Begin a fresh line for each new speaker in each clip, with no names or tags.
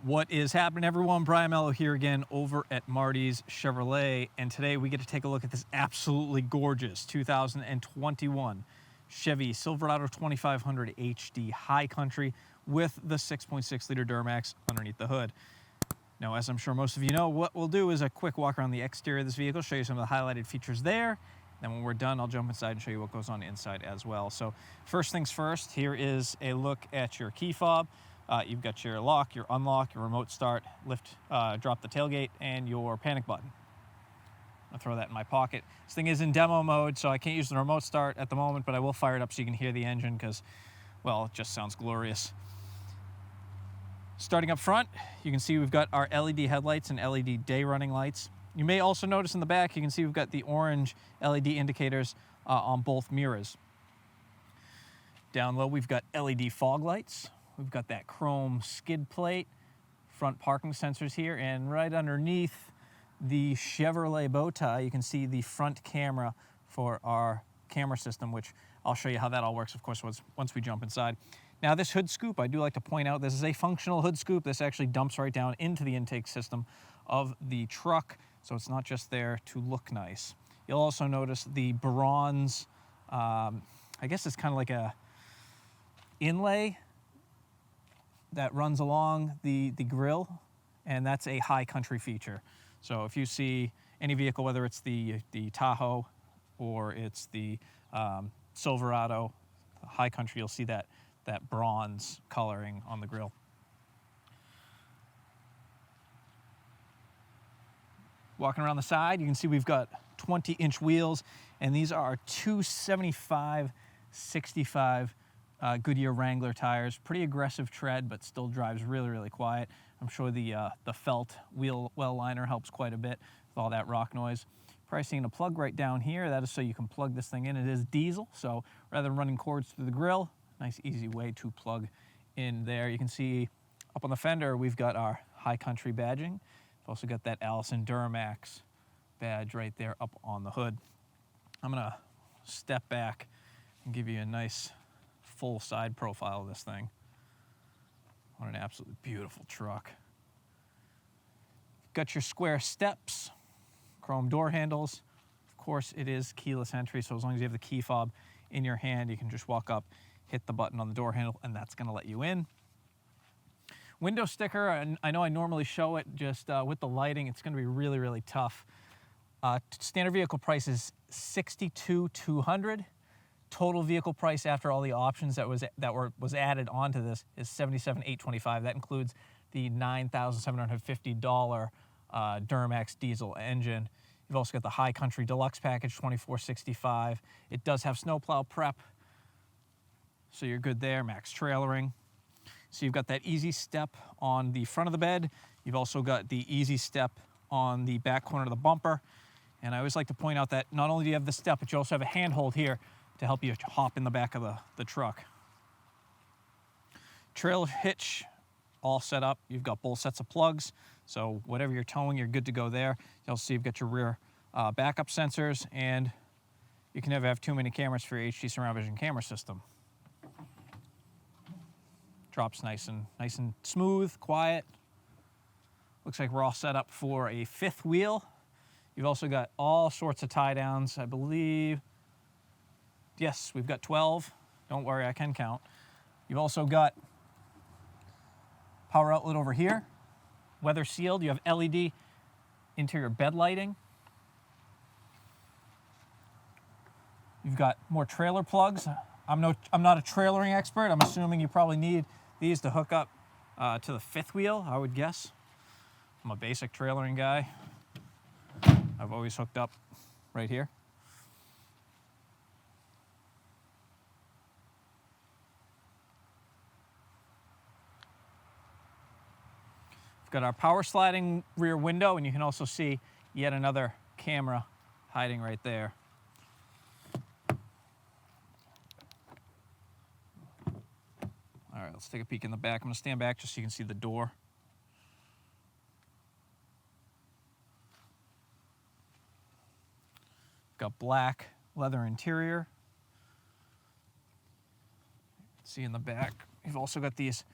What is happening, everyone? Brian Mello here again over at Marty's Chevrolet, and today we get to take a look at this absolutely gorgeous 2021 Chevy Silverado 2500HD High Country with the 6.6 liter Duramax underneath the hood. Now, as I'm sure most of you know, what we'll do is a quick walk around the exterior of this vehicle, show you some of the highlighted features there. Then when we're done, I'll jump inside and show you what goes on inside as well. So first things first, here is a look at your key fob. You've got your lock, your unlock, your remote start, lift, drop the tailgate, and your panic button. I'll throw that in my pocket. This thing is in demo mode, so I can't use the remote start at the moment, but I will fire it up so you can hear the engine because, well, it just sounds glorious. Starting up front, you can see we've got our LED headlights and LED day running lights. You may also notice in the back, you can see we've got the orange LED indicators on both mirrors. Down low, we've got LED fog lights. We've got that chrome skid plate, front parking sensors here, and right underneath the Chevrolet bow tie, you can see the front camera for our camera system, which I'll show you how that all works, of course, once we jump inside. Now, this hood scoop, I do like to point out, this is a functional hood scoop. This actually dumps right down into the intake system of the truck, so it's not just there to look nice. You'll also notice the bronze, I guess it's kind of like a inlay that runs along the grill, and that's a high country feature. So if you see any vehicle, whether it's the Tahoe or it's the Silverado high country, you'll see that bronze coloring on the grill. Walking around the side, you can see we've got 20-inch wheels, and these are 275/65 Goodyear Wrangler tires. Pretty aggressive tread, but still drives really, really quiet. I'm sure the felt wheel well liner helps quite a bit with all that rock noise. Pricing a plug right down here. That is so you can plug this thing in. It is diesel, so rather than running cords through the grill, nice easy way to plug in there. You can see up on the fender, we've got our high country badging. We've also got that Allison Duramax badge right there up on the hood. I'm gonna step back and give you a nice full side profile of this thing. What an absolutely beautiful truck. Got your square steps, chrome door handles. Of course, it is keyless entry, so as long as you have the key fob in your hand, you can just walk up, hit the button on the door handle, and that's gonna let you in. Window sticker, and I know I normally show it just with the lighting, it's gonna be really, really tough. Standard vehicle price is $62,200. Total vehicle price after all the options that was added onto this is $77,825. That includes the $9,750 Duramax Diesel engine. You've also got the High Country Deluxe Package, $24,665. It does have snowplow prep, so you're good there. Max trailering. So you've got that easy step on the front of the bed. You've also got the easy step on the back corner of the bumper. And I always like to point out that not only do you have the step, but you also have a handhold here to help you hop in the back of the truck. Trailer hitch all set up. You've got both sets of plugs, so whatever you're towing, you're good to go there. You'll see you've got your rear backup sensors, and you can never have too many cameras for your HD surround vision camera system. Drops nice and smooth, quiet. Looks like we're all set up for a fifth wheel. You've also got all sorts of tie downs, I believe. Yes, we've got 12. Don't worry, I can count. You've also got power outlet over here, weather sealed. You have LED interior bed lighting. You've got more trailer plugs. I'm not a trailering expert. I'm assuming you probably need these to hook up to the fifth wheel, I would guess. I'm a basic trailering guy. I've always hooked up right here. Got our power sliding rear window, and you can also see yet another camera hiding right there. All right, let's take a peek in the back. I'm gonna stand back just so you can see the door. Got black leather interior. See in the back, you've also got these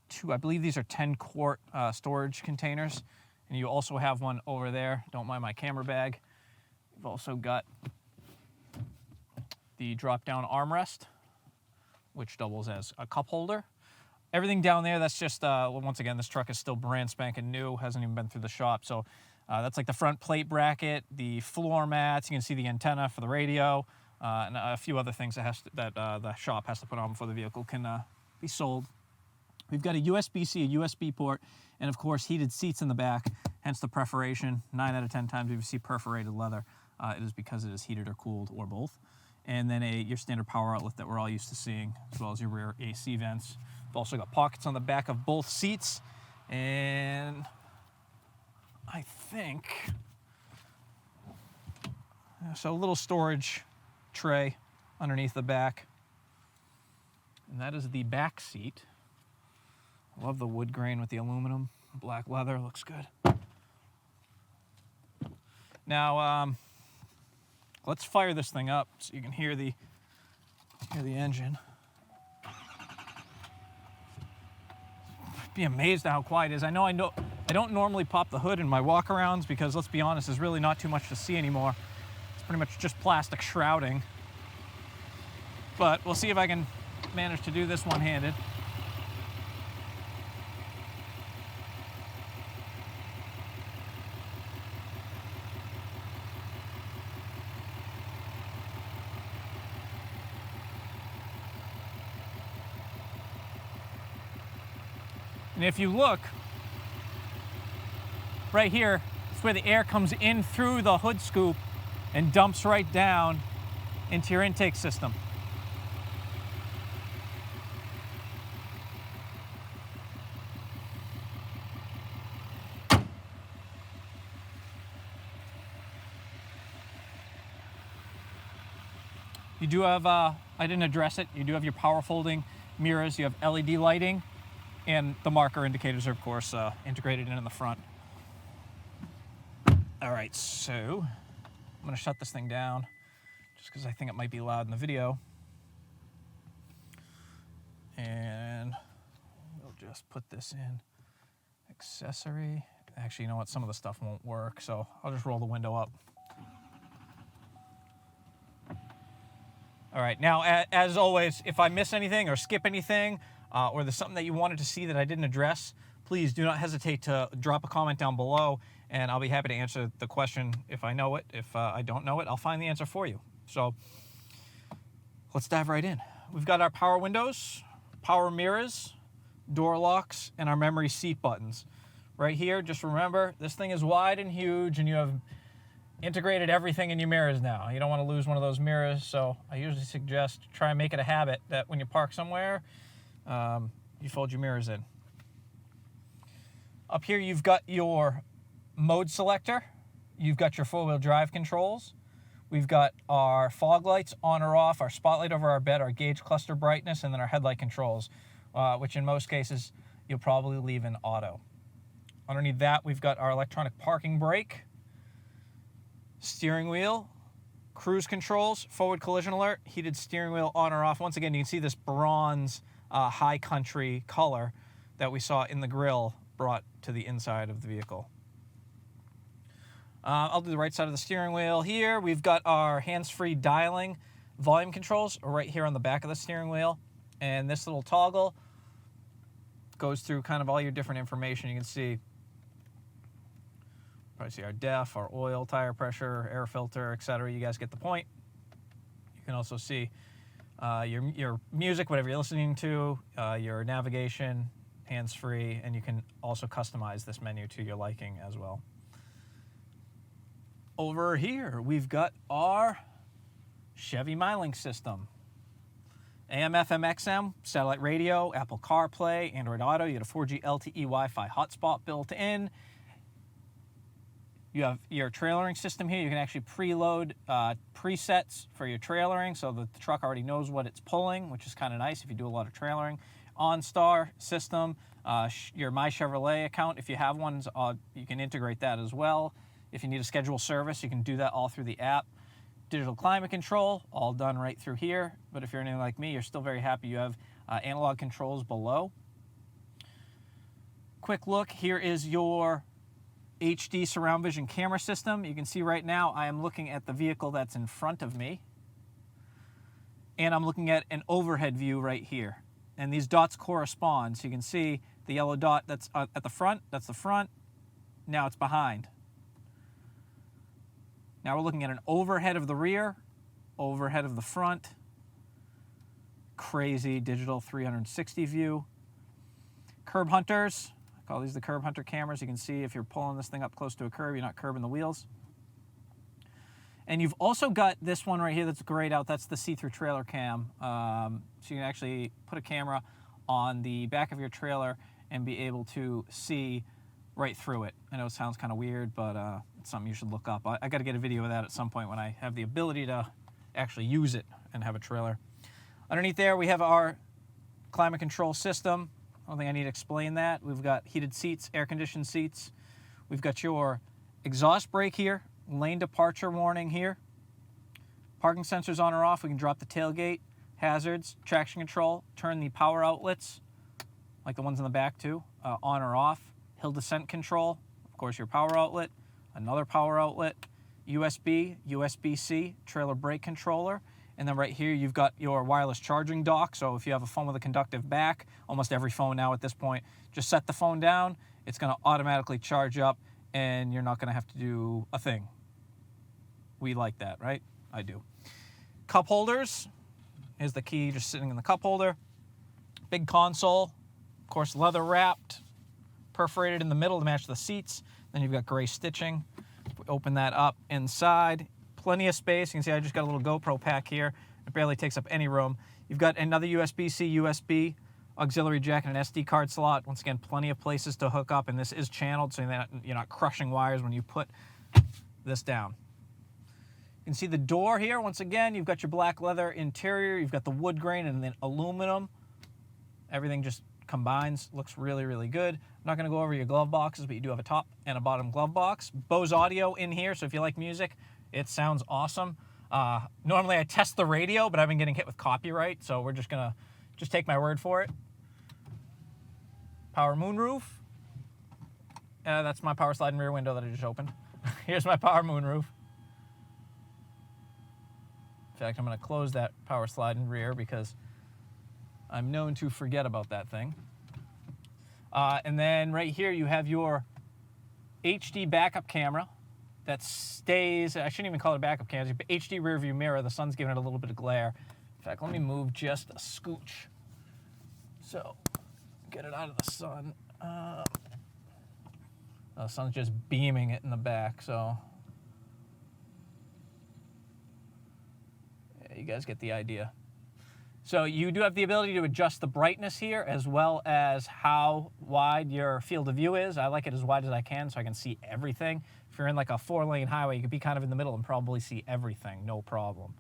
two, I believe these are 10-quart storage containers. And you also have one over there. Don't mind my camera bag. You've also got the drop-down armrest, which doubles as a cup holder. Everything down there, that's just, once again, this truck is still brand spanking new, hasn't even been through the shop. So that's like the front plate bracket, the floor mats, you can see the antenna for the radio, and a few other things that the shop has to put on before the vehicle can be sold. We've got a USB-C, a USB port, and of course heated seats in the back, hence the perforation. 9 out of 10 times if you see perforated leather, it is because it is heated or cooled or both. And then your standard power outlet that we're all used to seeing, as well as your rear AC vents. We've also got pockets on the back of both seats, and I think, so a little storage tray underneath the back. And that is the back seat. I love the wood grain with the aluminum. Black leather, looks good. Now, let's fire this thing up so you can hear the engine. Be amazed at how quiet it is. I don't normally pop the hood in my walk-arounds because, let's be honest, there's really not too much to see anymore. It's pretty much just plastic shrouding. But we'll see if I can manage to do this one-handed. And if you look, right here, it's where the air comes in through the hood scoop and dumps right down into your intake system. You do have, I didn't address it, you do have your power folding mirrors, you have LED lighting, and the marker indicators are, of course, integrated in the front. All right, so I'm gonna shut this thing down just because I think it might be loud in the video. And we'll just put this in accessory. Actually, you know what? Some of the stuff won't work, so I'll just roll the window up. All right, now, as always, if I miss anything or skip anything, or there's something that you wanted to see that I didn't address, please do not hesitate to drop a comment down below, and I'll be happy to answer the question if I know it. If I don't know it, I'll find the answer for you. So let's dive right in. We've got our power windows, power mirrors, door locks, and our memory seat buttons. Right here, just remember, this thing is wide and huge, and you have integrated everything in your mirrors now. You don't want to lose one of those mirrors, so I usually suggest try and make it a habit that when you park somewhere, you fold your mirrors in. Up here, you've got your mode selector. You've got your four-wheel drive controls. We've got our fog lights on or off, our spotlight over our bed, our gauge cluster brightness, and then our headlight controls, which in most cases, you'll probably leave in auto. Underneath that, we've got our electronic parking brake, steering wheel, cruise controls, forward collision alert, heated steering wheel on or off. Once again, you can see this bronze high country color that we saw in the grille brought to the inside of the vehicle. I'll do the right side of the steering wheel here. We've got our hands-free dialing volume controls right here on the back of the steering wheel. And this little toggle goes through kind of all your different information. You can see, probably see our DEF, our oil, tire pressure, air filter, etc. You guys get the point. You can also see your music, whatever you're listening to, your navigation, hands-free, and you can also customize this menu to your liking as well. Over here, we've got our Chevy Mylink system. AM, FM, XM, satellite radio, Apple CarPlay, Android Auto. You get a 4G LTE Wi-Fi hotspot built in. You have your trailering system here. You can actually preload presets for your trailering so that the truck already knows what it's pulling, which is kind of nice if you do a lot of trailering. OnStar system, your My Chevrolet account, if you have one, you can integrate that as well. If you need a scheduled service, you can do that all through the app. Digital climate control, all done right through here. But if you're anything like me, you're still very happy you have analog controls below. quick look, here is your HD surround vision camera system. You can see right now I am looking at the vehicle that's in front of me, and I'm looking at an overhead view right here. And these dots correspond. So you can see the yellow dot that's at the front, that's the front. Now it's behind. Now we're looking at an overhead of the rear, overhead of the front. Crazy digital 360 view. Curb hunters. I call these the curb hunter cameras. You can see if you're pulling this thing up close to a curb, you're not curbing the wheels. And you've also got this one right here that's grayed out. That's the see-through trailer cam. So you can actually put a camera on the back of your trailer and be able to see right through it. I know it sounds kind of weird, but it's something you should look up. I got to get a video of that at some point when I have the ability to actually use it and have a trailer. Underneath there, we have our climate control system. I don't think I need to explain that. We've got heated seats, air-conditioned seats. We've got your exhaust brake here, lane departure warning here. Parking sensors on or off. We can drop the tailgate, hazards, traction control, turn the power outlets, like the ones in the back too, on or off. Hill descent control, of course your power outlet, another power outlet, USB, USB-C, trailer brake controller. And then right here, you've got your wireless charging dock. So if you have a phone with a conductive back, almost every phone now at this point, just set the phone down. It's going to automatically charge up, and you're not going to have to do a thing. We like that, right? I do. Cup holders. Here's the key just sitting in the cup holder. Big console. Of course, leather wrapped, perforated in the middle to match the seats. Then you've got gray stitching. If we open that up inside, plenty of space. You can see I just got a little GoPro pack here. It barely takes up any room. You've got another USB-C, USB, auxiliary jack, and an SD card slot. Once again, plenty of places to hook up, and this is channeled so you're not crushing wires when you put this down. You can see the door here. Once again, you've got your black leather interior. You've got the wood grain and then aluminum. Everything just combines. Looks really, really good. I'm not going to go over your glove boxes, but you do have a top and a bottom glove box. Bose audio in here, so if you like music, it sounds awesome. Normally I test the radio, but I've been getting hit with copyright, so we're just gonna take my word for it. Power moonroof. That's my power sliding rear window that I just opened. Here's my power moonroof. In fact, I'm gonna close that power sliding rear because I'm known to forget about that thing. And then right here you have your HD backup camera. That stays, I shouldn't even call it a backup camera, HD rear view mirror. The sun's giving it a little bit of glare. In fact, let me move just a scooch. So, get it out of the sun. The sun's just beaming it in the back, so. Yeah, you guys get the idea. So you do have the ability to adjust the brightness here as well as how wide your field of view is. I like it as wide as I can so I can see everything. If you're in like a 4-lane highway, you could be kind of in the middle and probably see everything, no problem.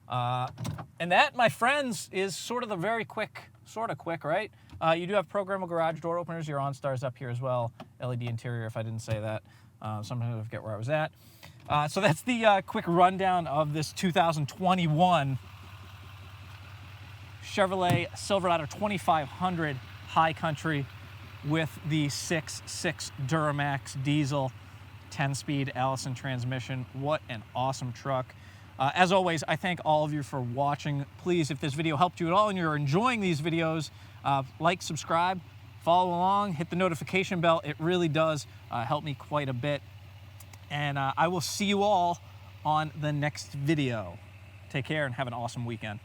And that, my friends, is sort of the very quick, right? You do have programmable garage door openers. Your OnStar's up here as well. LED interior, if I didn't say that. Sometimes I forget where I was at. So that's the quick rundown of this 2021 Chevrolet Silverado 2500 High Country with the 6.6 Duramax Diesel 10-speed Allison transmission. What an awesome truck. As always, I thank all of you for watching. Please, if this video helped you at all and you're enjoying these videos, like, subscribe, follow along, hit the notification bell. It really does help me quite a bit. And I will see you all on the next video. Take care and have an awesome weekend.